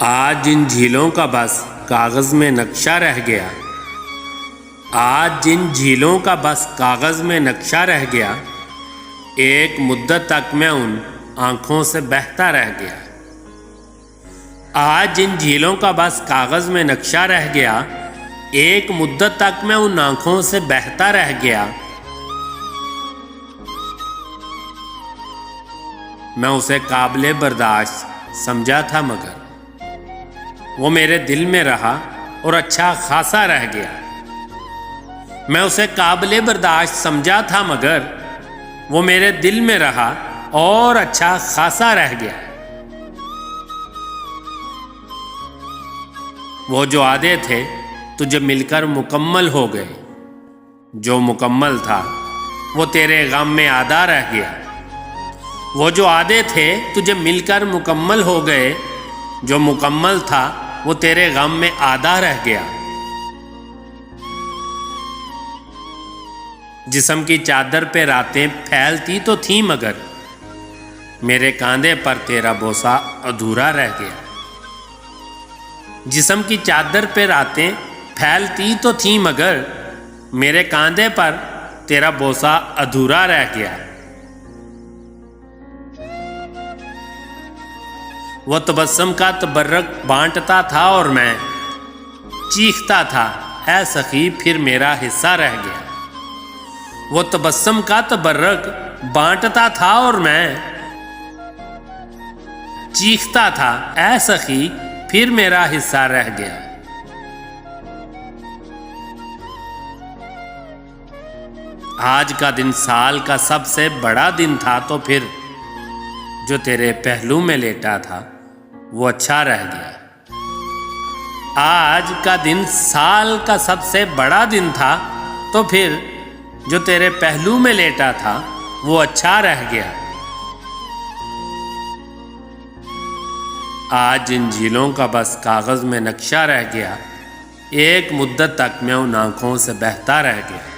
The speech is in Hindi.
आज जिन झीलों का बस कागज़ में नक्शा रह गया, आज जिन झीलों का बस कागज़ में नक्शा रह गया, एक मुद्दत तक मैं उन आँखों से बहता रह गया। आज जिन झीलों का बस कागज़ में नक्शा रह गया, एक मुद्दत तक मैं उन आँखों से बहता रह गया। मैं उसे काबिले बर्दाश्त समझा था, मगर वो मेरे दिल में रहा और अच्छा खासा रह गया। मैं उसे काबिले बर्दाश्त समझा था, मगर वो मेरे दिल में रहा और अच्छा खासा रह गया। वो जो आधे थे तुझे मिलकर मुकम्मल हो गए, जो मुकम्मल था वो तेरे गम में आधा रह गया। वो जो आधे थे तुझे मिलकर मुकम्मल हो गए, जो मुकम्मल था वो तेरे गम में आधा रह गया। जिस्म की चादर पे रातें फैलती तो थी, मगर मेरे कांधे पर तेरा बोसा अधूरा रह गया। जिस्म की चादर पे रातें फैलती तो थी, मगर मेरे कांधे पर तेरा बोसा अधूरा रह गया। वो तबस्सुम का तबर्रक बांटता था और मैं चीखता था, ऐ सखी फिर मेरा हिस्सा रह गया। वो तबस्सुम का तबर्रक बांटता था और मैं चीखता था, ऐ सखी फिर मेरा हिस्सा रह गया। आज का दिन साल का सबसे बड़ा दिन था, तो फिर जो तेरे पहलू में लेटा था वो अच्छा रह गया। आज का दिन साल का सबसे बड़ा दिन था, तो फिर जो तेरे पहलू में लेटा था वो अच्छा रह गया। आज जिन झीलों का बस कागज़ में नक्शा रह गया, एक मुद्दत तक मैं उन आँखों से बहता रह गया।